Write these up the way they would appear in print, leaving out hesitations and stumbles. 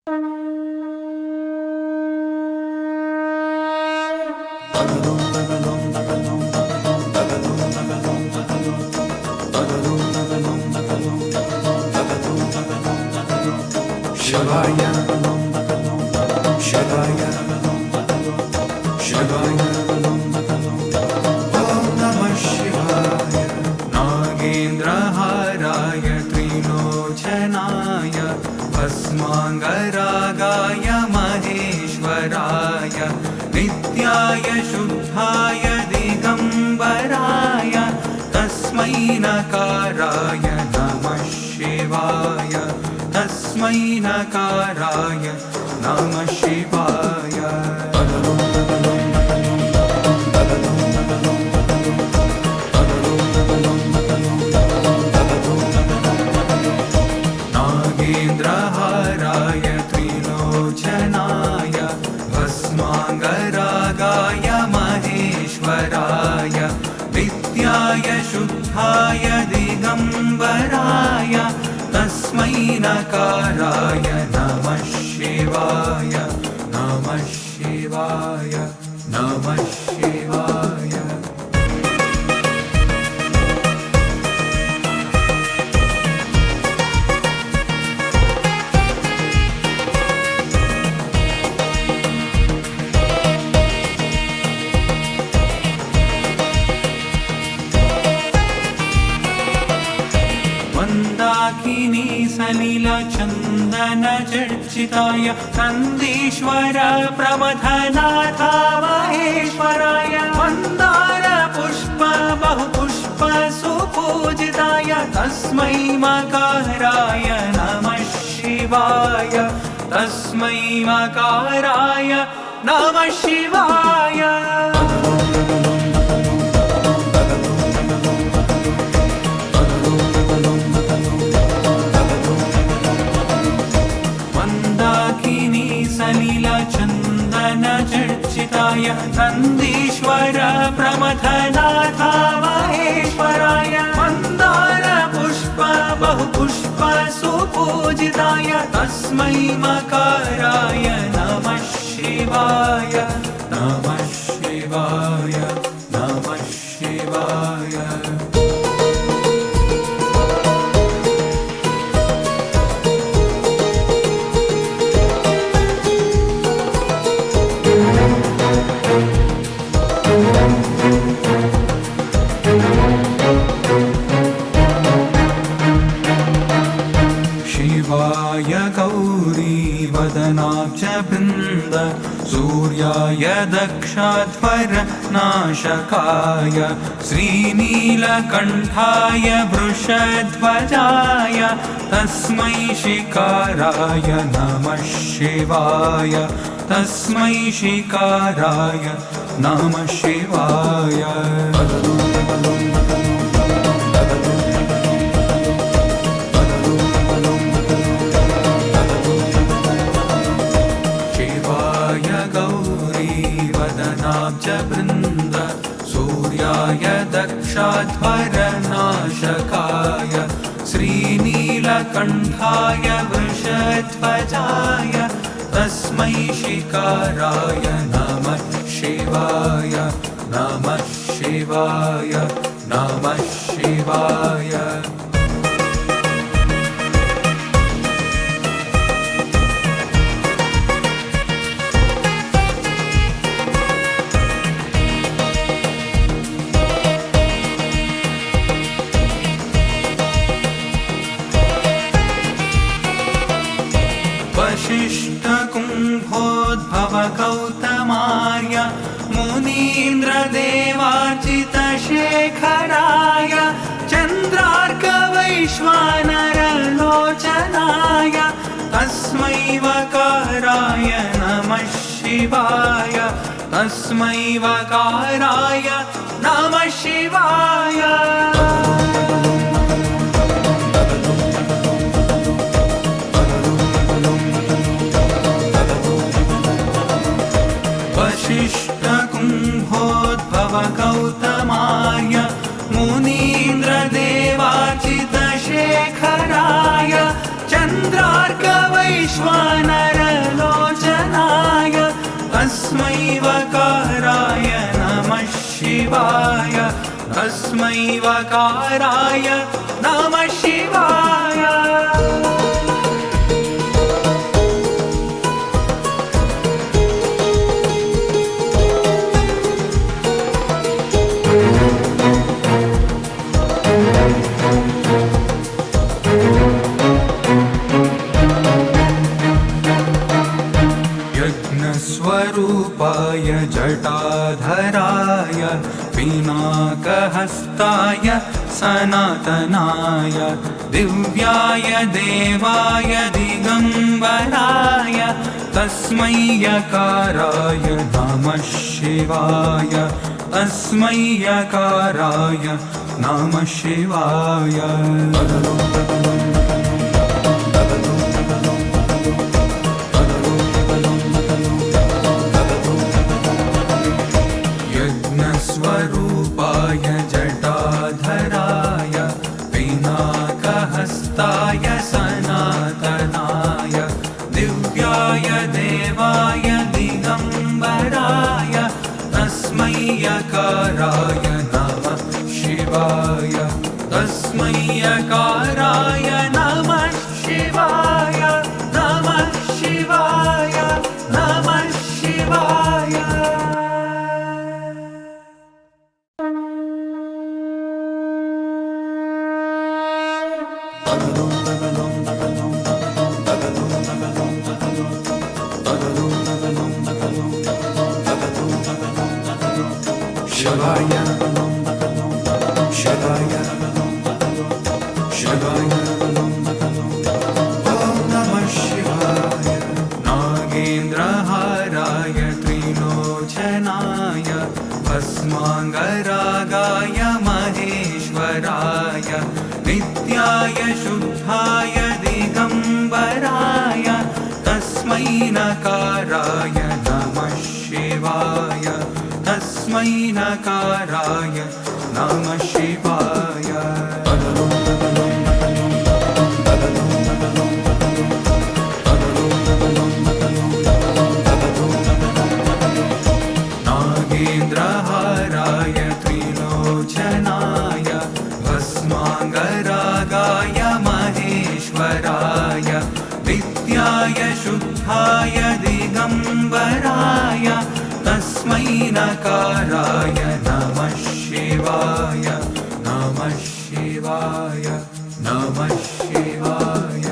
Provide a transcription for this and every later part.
Shivaya, Shivaya, Shivaya, Om Namah Shivaya. Nagendraharaya Trilochanaya Bhasmangaragaya Maheshwaraya Nityaya Shuddhaya Digambaraya Tasmai Nakaraya Namah Shivaya. Tasmai Nakaraya Namah Shivaya. Nagendraharaya Trilochanaya Bhasmangaragaya Maheshwaraya Nityaya Shuddhaya Digambaraya Tasmai Nakaraya Namah Shivaya. Namah Shivaya. Namah Shivaya. Mandakini Salil चंदन चर्चिताय नंदीश्वर प्रमथनाथ महेश्वराय मंदार पुष्प बहुपुष्प सुपूजिताय तस्मै मकाराय नमः शिवाय. तस्मै मकाराय नमः शिवाय. सलिल चंदन चर्चिताय नंदीश्वर प्रमथनाथ महेश्वराय मंदार पुष्प बहुपुष्प सुपूजिताय तस्मै मकाराय नमः शिवाय. नमः शिवाय. नमः शिवाय. शिवाय गौरी वदनाब्ज बृन्द सूर्याय दक्षाध्वर नाशकाय श्रीनीलकण्ठाय वृषध्वजाय तस्मै शिकाराय नमः शिवाय. तस्मै शिकाराय नमः शिवाय. वदनाब्ज बृन्द सूर्याय दक्षाध्वर नाशकाय श्रीनीलकण्ठाय वृषध्वजाय तस्मै शिकाराय नमः शिवाय. नमः शिवाय. नमः शिवाय. वशिष्ठ कुम्भोद्भव गौतमार्य मुनीन्द्र देवार्चित शेखराय चन्द्रार्क वैश्वानर लोचनाय तस्मै वकाराय नमः शिवाय. तस्मै वकाराय नमः शिवाय. वशिष्ठ कुम्भोद्भव गौतमार्य मुनीन्द्र देवार्चित शेखराय चन्द्रार्क वैश्वानर वकाराय नमः शिवाय तस्मै वकाराय नमः शिवाय यज्ञस्वरूपाय जटाधराय पिनाकहस्ताय सनातनाय दिव्याय देवाय दिगम्बराय तस्मै यकाराय नमः शिवाय तस्मै यकाराय नमः शिवाय यज्ञस्वरूपाय जटाधराय पिनाकहस्ताय सनातनाय दिव्याय देवाय दिगम्बराय तस्मै यकाराय नमः शिवाय तस्मै यकाराय नमः शिवाय नमः शिवाय नमः शिवाय शिवाय शिवाय शिवाय ॐ नमः शिवाय नागेन्द्रहाराय त्रिलोचनाय भस्माङ्गरागाय महेश्वराय नित्याय शुद्धाय दिगम्बराय तस्मै नकाराय नमः शिवाय तस्मै नकाराय नमः शिवाय नागेन्द्रहाराय त्रिलोचनाय भस्माङ्गरागाय महेश्वराय नित्याय शुद्धाय दिगम्बराय तस्मै नकाराय नमः शिवाय नमः शिवाय नमः शिवाय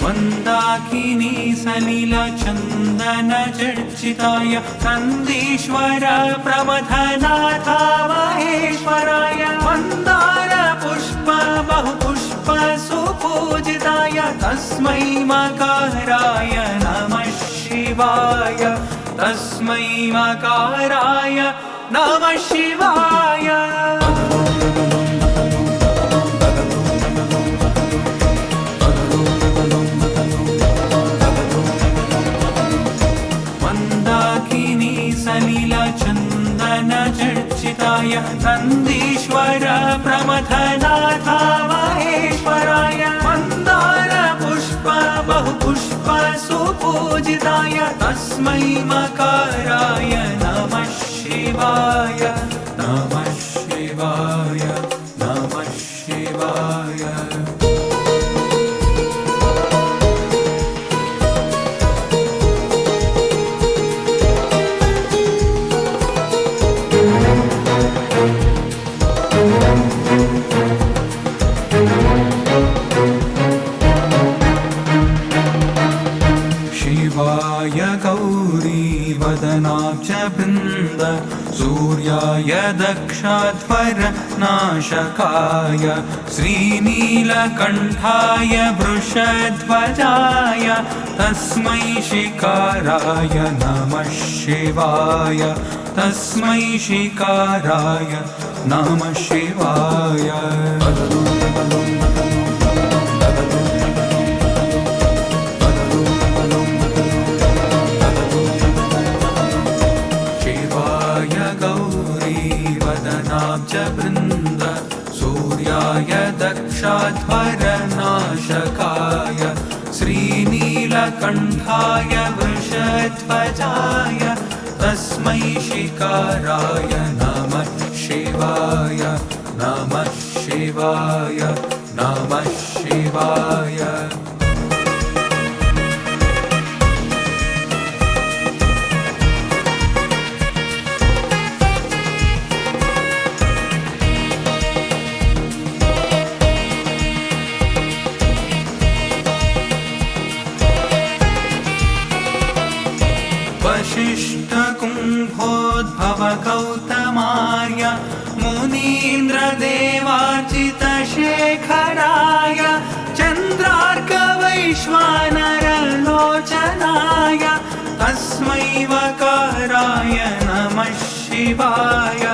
मन्दाकिनी सलिलचन्दनचर्चिताय नन्दीश्वर प्रमथनाथ महेश्वराय मन्दार पुष्प बहुपुष्प सुपूजिताय तस्मै मकाराय नमः शिवाय तस्मै मकाराय नमः शिवाय मन्दाकिनी सलिलचन्दनचर्चिताय नन्दीश्वर प्रमथनाथ महेश्वराय मन्दार पुष्प बहुपुष्प सुपूजिताय तस्मै मकाराय नमः शिवाय नमः शिवाय नमः शिवाय शिवाय गौरी वदनाब्ज बृन्द सूर्याय दक्षाध्वर नाशकाय श्रीनीलकण्ठाय वृषध्वजाय तस्मै शिकाराय नमः शिवाय तस्मै शिकाराय नमः शिवाय विघ्नहरनाशकाय श्रीनीलकण्ठाय वृषध्वजाय तस्मै शिकाराय नमः शिवाय नमः शिवाय नमः शिवाय। वसिष्ठकुम्भोद्भव गौतमार्य मुनीन्द्रदेवार्चितशेखराय चन्द्रार्कवैश्वानरलोचनाय तस्मै वकाराय नमः शिवाय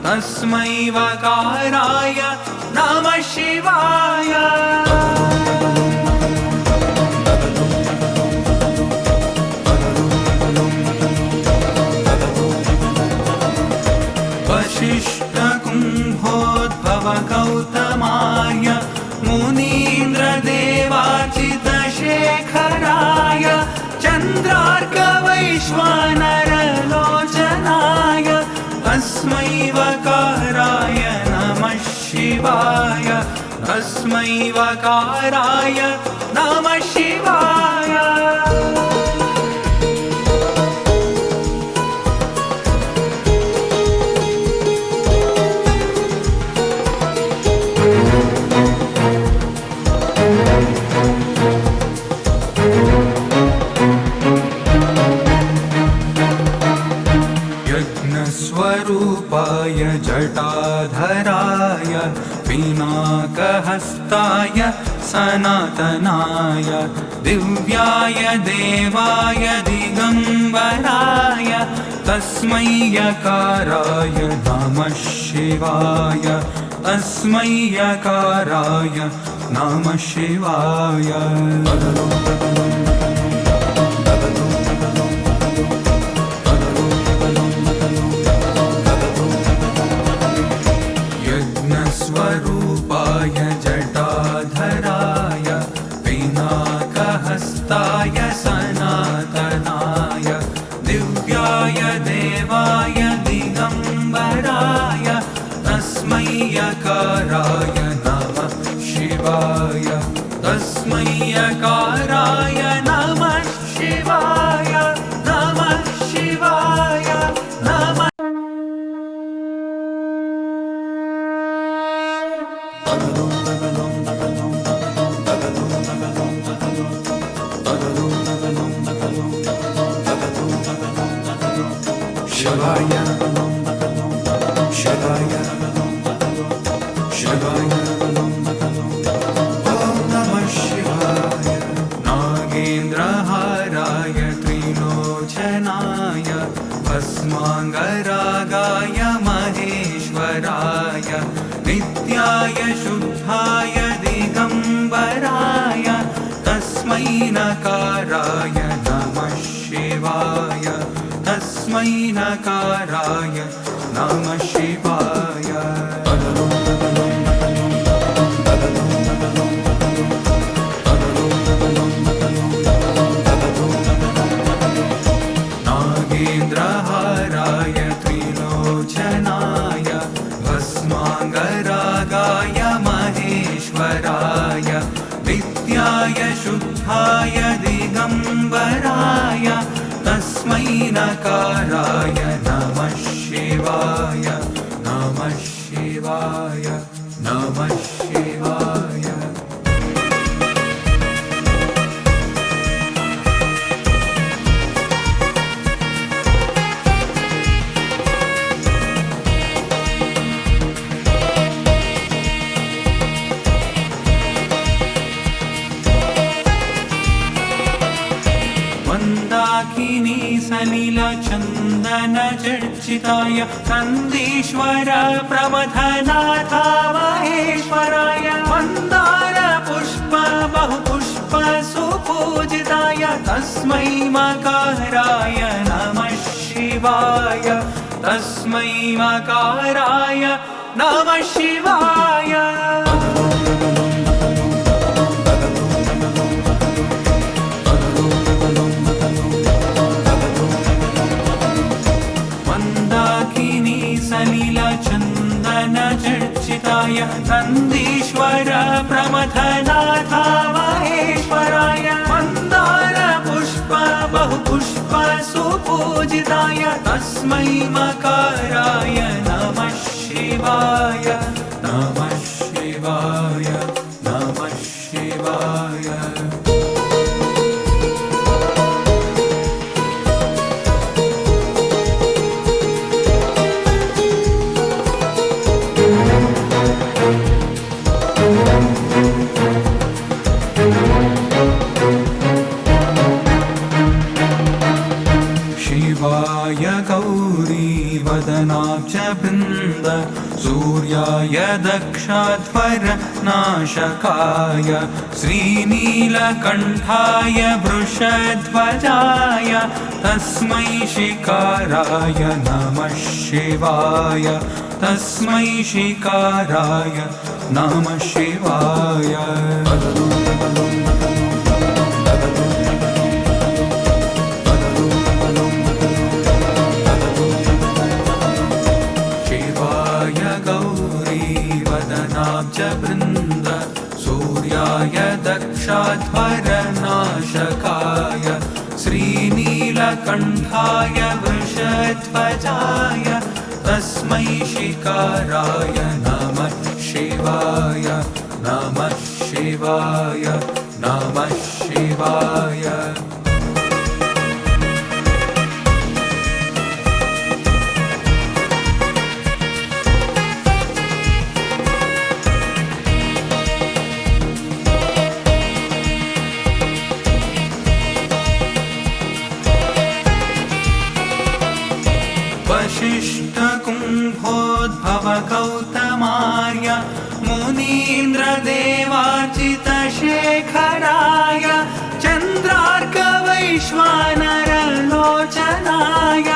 तस्मै वकाराय नमः शिवाय। वसिष्ठकुम्भोद्भव गौतमाय मुनीन्द्रदेवार्चितशेखराय चन्द्रार्कवैश्वानरलोचनाय तस्मै वकाराय नमः शिवाय तस्मै वकाराय नमः शिवाय। स्वरूपाय जटाधराय पिनाकहस्ताय सनातनाय दिव्याय देवाय दिगम्बराय तस्मै यकाराय नमः शिवाय तस्मै यकाराय नमः शिवाय। स्वरूपाय जटाधराय पिनाकहस्ताय सनातनाय दिव्याय देवाय दिगम्बराय तस्मै यकाराय नमः शिवाय तस्मै यकाराय नमः शिवाय नमः शिवाय नमः। शिवाय शिवाय शिवाय ॐ नमः शिवाय। नागेन्द्रहाराय त्रिलोचनाय भस्माङ्गरागाय महेश्वराय नित्याय शुद्धाय दिगम्बराय तस्मै नकाराय नमः शिवाय तस्मै नकाराय नमः शिवाय। नागेन्द्रहाराय त्रिलोचनाय भस्माङ्गरागाय महेश्वराय नित्याय शुद्धाय दिगम्बराय तस्मै नकाराय नमः शिवाय नमः शिवाय नमः शिवाय। मन्दाकिनी सलिलचन्दनचर्चिताय नन्दीश्वर प्रमथनाथ महेश्वराय मन्दार पुष्प बहुपुष्प सुपूजिताय तस्मै मकाराय नमः शिवाय तस्मै मकाराय नमः शिवाय। नन्दीश्वर प्रमथनाथ महेश्वराय मन्दार पुष्प बहुपुष्प सुपूजिताय तस्मै मकाराय नमः शिवाय नमः शिवाय नमः शिवाय। शिवाय गौरी वदनाब्ज बृन्द सूर्याय दक्षाध्वर नाशकाय श्रीनीलकण्ठाय वृषध्वजाय तस्मै शिकाराय नमः शिवाय तस्मै शिकाराय नमः शिवाय। वृन्द सूर्याय दक्षाध्वर नाशकाय श्रीनीलकण्ठाय वृषध्वजाय तस्मै शिकाराय नमः शिवाय नमः शिवाय नमः शिवाय। वशिष्ठ कुम्भोद्भव गौतमार्य मुनीन्द्र देवार्चित शेखराय चन्द्रार्क वैश्वानर लोचनाय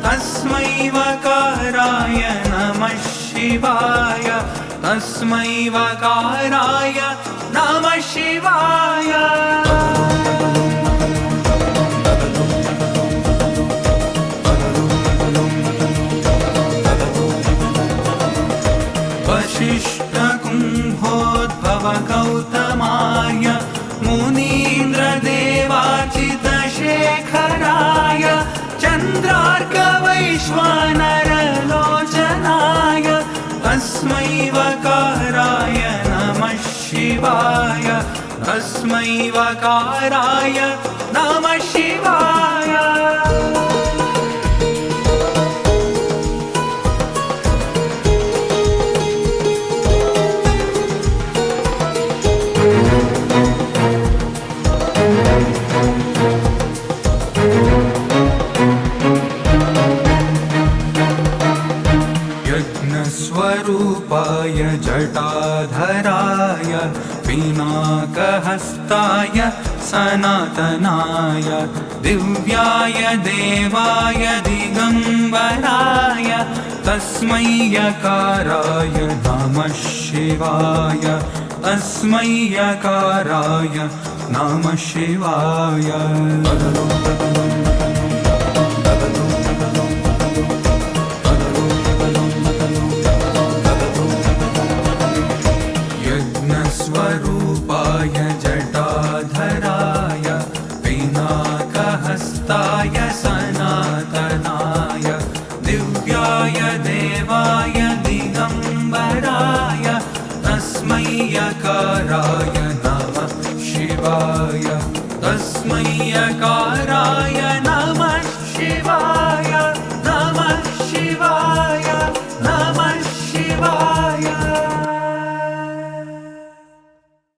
तस्मै वकाराय नमः शिवाय तस्मै वकाराय नमः शिवाय। वशिष्ठ कुम्भोद्भव गौतमार्य मुनीन्द्र देवार्चित शेखराय चन्द्रार्क वैश्वानर लोचनाय तस्मै वकाराय नमः शिवाय तस्मै वकाराय नमः शिवाय। यज्ञस्वरूपाय जटाधराय पिनाकहस्ताय सनातनाय दिव्याय देवाय दिगम्बराय तस्मै यकाराय नमः शिवाय तस्मै यकाराय नमः शिवाय। यज्ञस्वरूपाय जटाधराय पिनाकहस्ताय सनातनाय दिव्याय देवाय दिगम्बराय तस्मै यकाराय नमः शिवाय तस्मै यकाराय